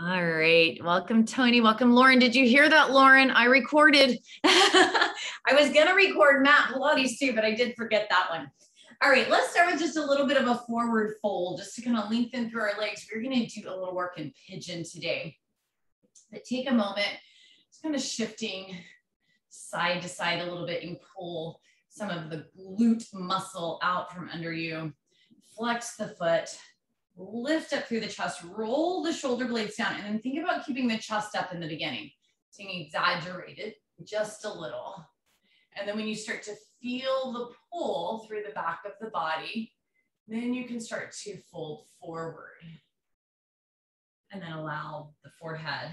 All right. Welcome, Tony. Welcome, Lauren. Did you hear that, Lauren? I recorded. I was going to record Matt Pilates too, but I did forget that one. All right. Let's start with just a little bit of a forward fold just to kind of lengthen through our legs. We're going to do a little work in pigeon today. But take a moment, just kind of shifting side to side a little bit and pull some of the glute muscle out from under you. Flex the foot. Lift up through the chest, roll the shoulder blades down, and then think about keeping the chest up in the beginning. So exaggerated just a little. And then when you start to feel the pull through the back of the body, then you can start to fold forward. And then allow the forehead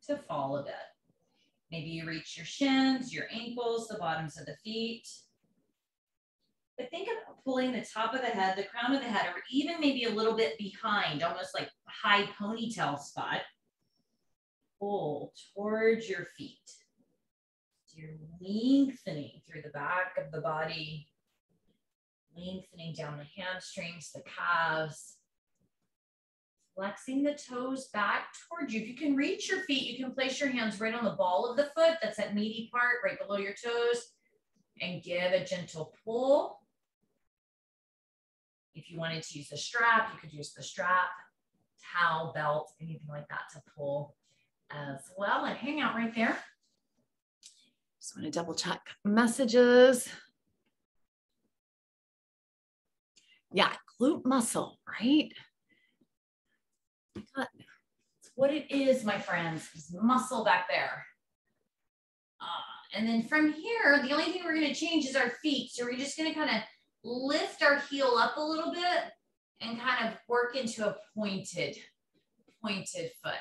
to fall a bit. Maybe you reach your shins, your ankles, the bottoms of the feet. But think about pulling the top of the head, the crown of the head, or even maybe a little bit behind, almost like a high ponytail spot. Pull towards your feet. So you're lengthening through the back of the body, lengthening down the hamstrings, the calves, flexing the toes back towards you. If you can reach your feet, you can place your hands right on the ball of the foot. That's that meaty part right below your toes. And give a gentle pull. If you wanted to use a strap, you could use the strap, towel, belt, anything like that to pull as well. And hang out right there. Just want to double check messages. Yeah, glute muscle, right? That's what it is, my friends, is muscle back there. And then from here, the only thing we're going to change is our feet. So we're just going to kind of lift our heel up a little bit and kind of work into a pointed foot.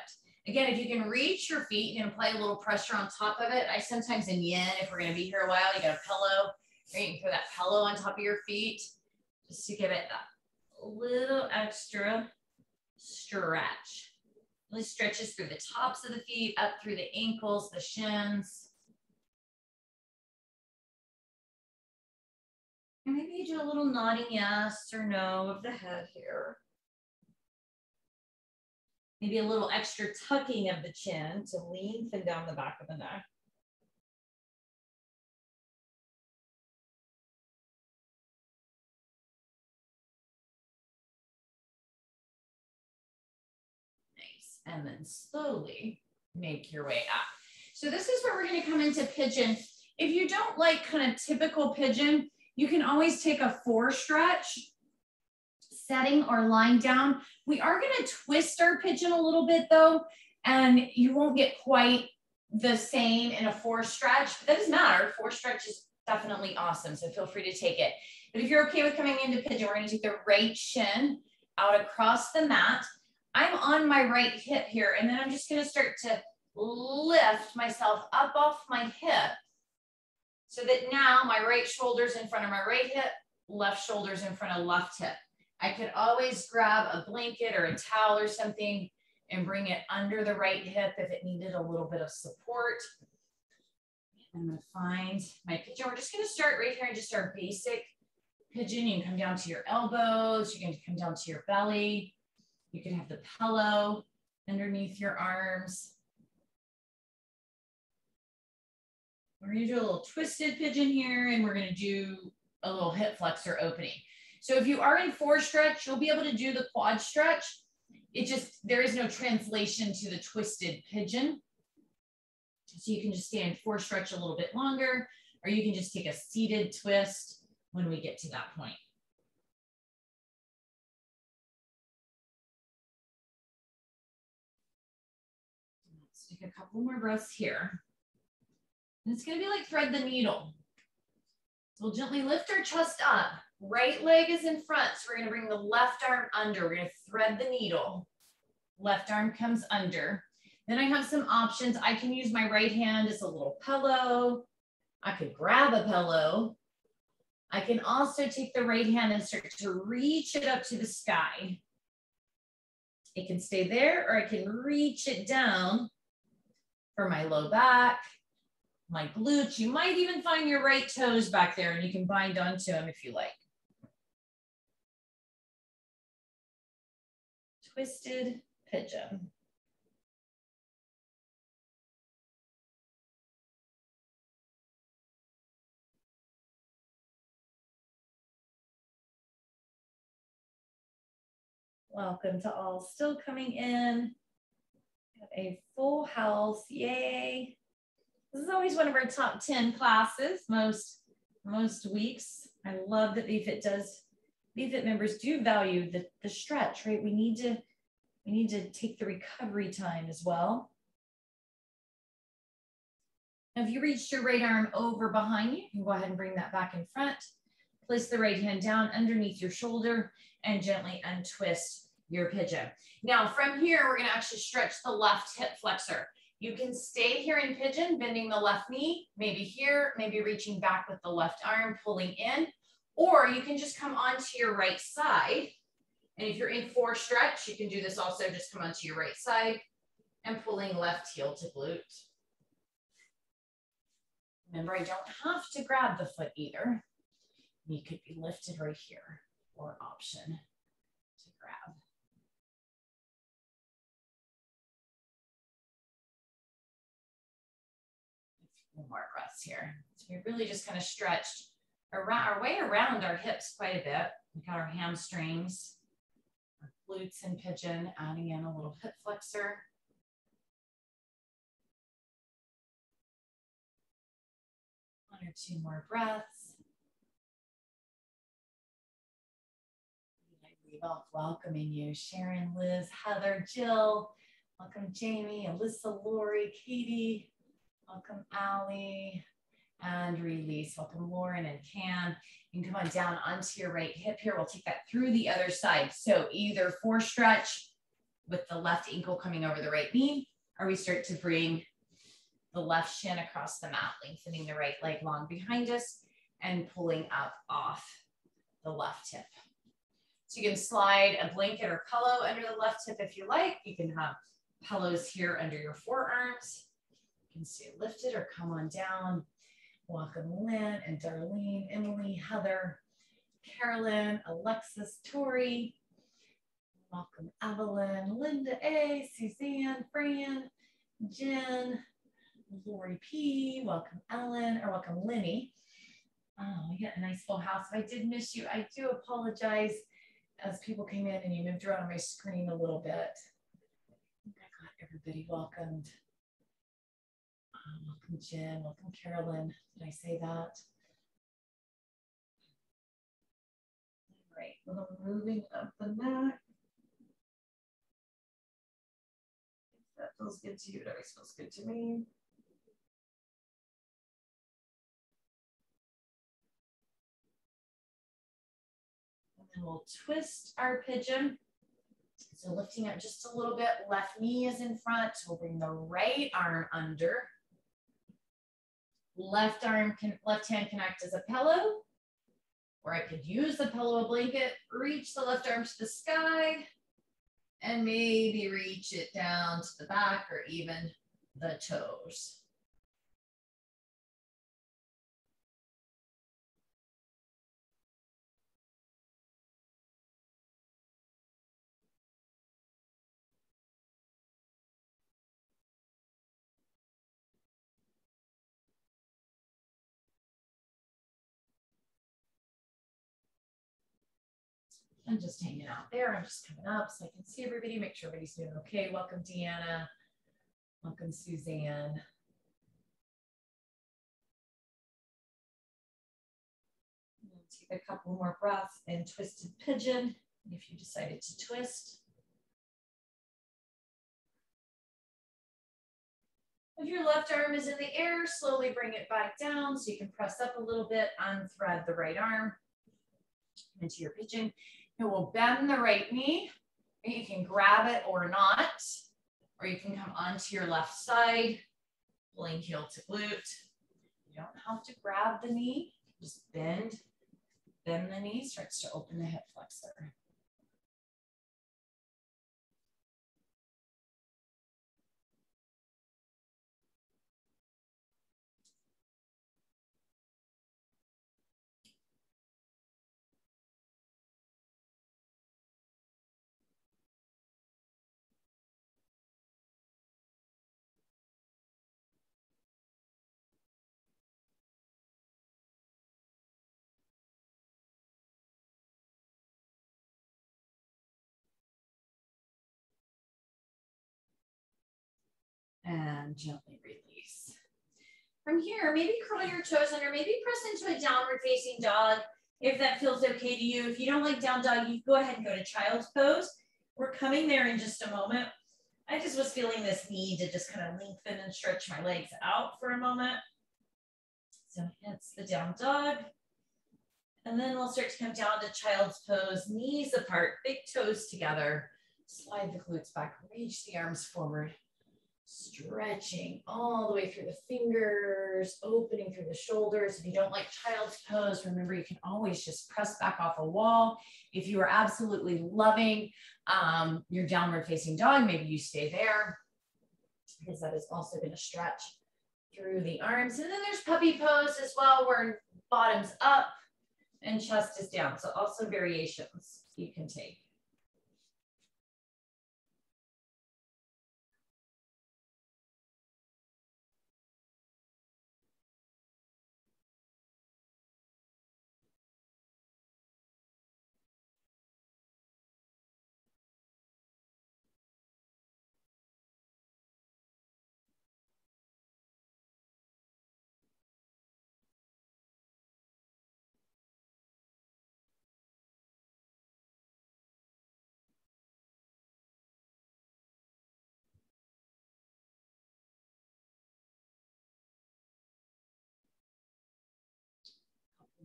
Again, if you can reach your feet, you can apply a little pressure on top of it. I sometimes in yin, if we're going to be here a while, you got a pillow, right? You can throw that pillow on top of your feet just to give it that little extra stretch. Really stretches through the tops of the feet, up through the ankles, the shins. And maybe you do a little nodding yes or no of the head here. Maybe a little extra tucking of the chin to lengthen down the back of the neck. Nice. And then slowly make your way up. So this is where we're going to come into pigeon. If you don't like kind of typical pigeon, you can always take a 4 stretch, setting or lying down. We are going to twist our pigeon a little bit though, and you won't get quite the same in a 4 stretch. But that doesn't matter. 4 stretch is definitely awesome, so feel free to take it. But if you're okay with coming into pigeon, we're going to take the right shin out across the mat. I'm on my right hip here, and then I'm just going to start to lift myself up off my hip, so that now my right shoulder's in front of my right hip, left shoulder's in front of left hip. I could always grab a blanket or a towel or something and bring it under the right hip if it needed a little bit of support. I'm gonna find my pigeon. We're just gonna start right here and just our basic pigeon. You can come down to your elbows. You can come down to your belly. You can have the pillow underneath your arms. We're going to do a little twisted pigeon here, and we're going to do a little hip flexor opening. So if you are in 4 stretch, you'll be able to do the quad stretch. It just, there is no translation to the twisted pigeon. So you can just stay in 4 stretch a little bit longer, or you can just take a seated twist when we get to that point. Let's take a couple more breaths here. And it's going to be like thread the needle. So we'll gently lift our chest up. Right leg is in front. So we're going to bring the left arm under. We're going to thread the needle. Left arm comes under. Then I have some options. I can use my right hand as a little pillow. I could grab a pillow. I can also take the right hand and start to reach it up to the sky. It can stay there, or I can reach it down for my low back, my glutes. You might even find your right toes back there, and you can bind onto them if you like. Twisted pigeon. Welcome to all still coming in. Have a full house, yay. This is always one of our top 10 classes most weeks. I love that VFit members do value the stretch, right? We need to take the recovery time as well. Now, if you reached your right arm over behind you, you can go ahead and bring that back in front. Place the right hand down underneath your shoulder and gently untwist your pigeon. Now, from here, we're going to actually stretch the left hip flexor. You can stay here in pigeon, bending the left knee, maybe here, maybe reaching back with the left arm, pulling in, or you can just come onto your right side. And if you're in fore stretch, you can do this also, just come onto your right side and pulling left heel to glute. Remember, I don't have to grab the foot either. Knee could be lifted right here, or option to grab. A few more breaths here. So we really just kind of stretched our way around our hips quite a bit. We got our hamstrings, our glutes in pigeon, adding in a little hip flexor. One or two more breaths. Welcoming you, Sharon, Liz, Heather, Jill. Welcome, Jamie, Alyssa, Lori, Katie. Welcome, Allie, and release. Welcome, Lauren and Cam. You can come on down onto your right hip here. We'll take that through the other side. So either fore stretch with the left ankle coming over the right knee, or we start to bring the left shin across the mat, lengthening the right leg long behind us and pulling up off the left hip. So you can slide a blanket or pillow under the left hip if you like. You can have pillows here under your forearms. You can stay lifted or come on down. Welcome Lynn and Darlene, Emily, Heather, Carolyn, Alexis, Tori. Welcome Evelyn, Linda A, Suzanne, Fran, Jen, Lori P. Welcome Ellen, or welcome Linny. Oh, we got a nice full house. If I did miss you, I do apologize. As people came in and you moved around on my screen a little bit. I think I got everybody welcomed. Welcome Jen, welcome Carolyn. Did I say that? All right, well, moving up the neck. If that feels good to you, it always feels good to me. And we'll twist our pigeon. So lifting up just a little bit, left knee is in front. We'll bring the right arm under. Left hand can act as a pillow, or I could use the pillow, a blanket, reach the left arm to the sky, and maybe reach it down to the back or even the toes. I'm just hanging out there. I'm just coming up so I can see everybody, make sure everybody's doing okay. Welcome, Deanna. Welcome, Suzanne. Take a couple more breaths in twisted pigeon, if you decided to twist. If your left arm is in the air, slowly bring it back down so you can press up a little bit, unthread the right arm into your pigeon. And we'll bend the right knee. You can grab it or not, or you can come onto your left side, pulling heel to glute. You don't have to grab the knee, just bend the knee, starts to open the hip flexor. and gently release. From here, maybe curl your toes under, maybe press into a downward facing dog if that feels okay to you. If you don't like down dog, you go ahead and go to child's pose. We're coming there in just a moment. I just was feeling this need to just kind of lengthen and stretch my legs out for a moment. So hence the down dog. And then we'll start to come down to child's pose, knees apart, big toes together. Slide the glutes back, reach the arms forward. Stretching all the way through the fingers, opening through the shoulders. If you don't like child's pose, remember you can always just press back off a wall. If you are absolutely loving your downward facing dog, maybe you stay there because that is also going to stretch through the arms. And then there's puppy pose as well, where bottom's up and chest is down. So also variations you can take.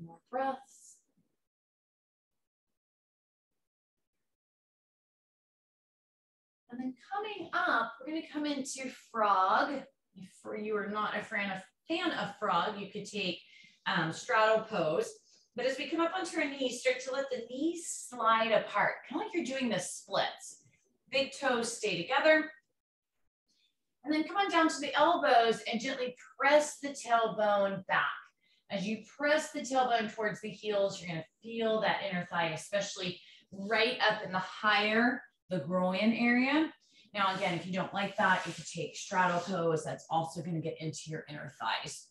More breaths. And then coming up, we're going to come into frog. If you are not a fan of frog, you could take straddle pose. But as we come up onto our knees, start to let the knees slide apart, kind of like you're doing the splits. Big toes stay together. And then come on down to the elbows and gently press the tailbone back. As you press the tailbone towards the heels, you're going to feel that inner thigh, especially right up in the groin area. Now, again, if you don't like that, you could take straddle pose. That's also going to get into your inner thighs.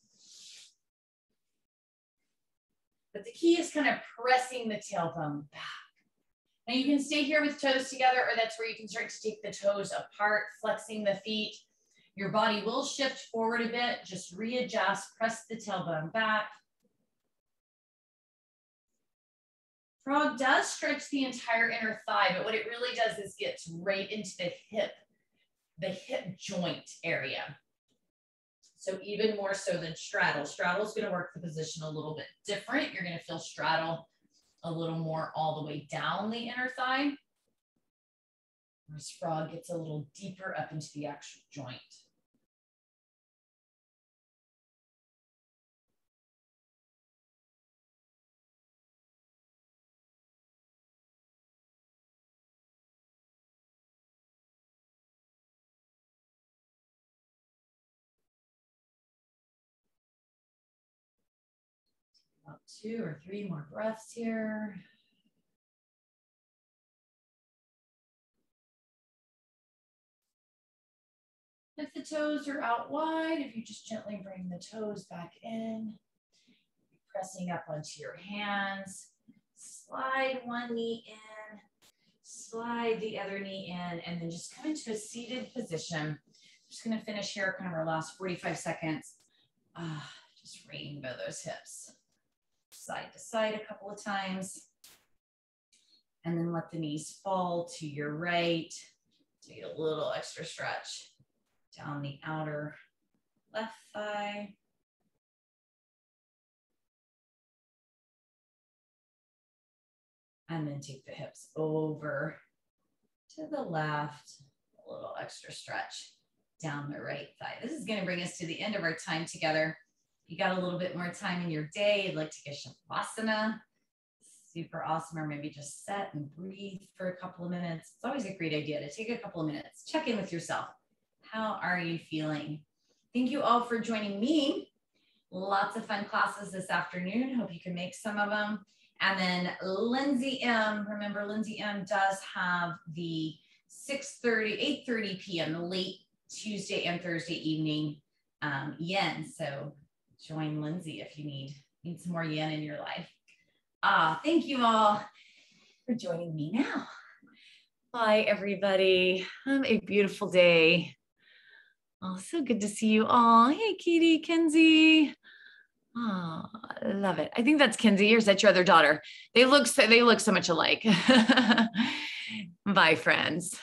But the key is kind of pressing the tailbone back. Now, you can stay here with toes together, or that's where you can start to take the toes apart, flexing the feet. Your body will shift forward a bit. Just readjust, press the tailbone back. Frog does stretch the entire inner thigh, but what it really does is gets right into the hip joint area. So even more so than straddle. Straddle is going to work the position a little bit different. You're going to feel straddle a little more all the way down the inner thigh, whereas frog gets a little deeper up into the actual joint. About 2 or 3 more breaths here. If the toes are out wide, if you just gently bring the toes back in, pressing up onto your hands, slide one knee in, slide the other knee in, and then just come into a seated position. Just gonna finish here kind of our last 45 seconds. Just rainbow those hips. Side to side a couple of times. And then let the knees fall to your right. So you get a little extra stretch down the outer left thigh. And then take the hips over to the left, a little extra stretch down the right thigh. This is going to bring us to the end of our time together. You got a little bit more time in your day, you'd like to get Shavasana, super awesome, or maybe just sit and breathe for a couple of minutes. It's always a great idea to take a couple of minutes, check in with yourself. How are you feeling? Thank you all for joining me. Lots of fun classes this afternoon. Hope you can make some of them. And then Lindsay M, remember Lindsay M does have the 8:30 p.m. late Tuesday and Thursday evening yin. So join Lindsay if you need some more yin in your life. Thank you all for joining me now. Bye, everybody. Have a beautiful day. Oh, so good to see you all. Hey, Katie, Kenzie. Oh, I love it. I think that's Kenzie, or is that your other daughter? They look so much alike. Bye, friends.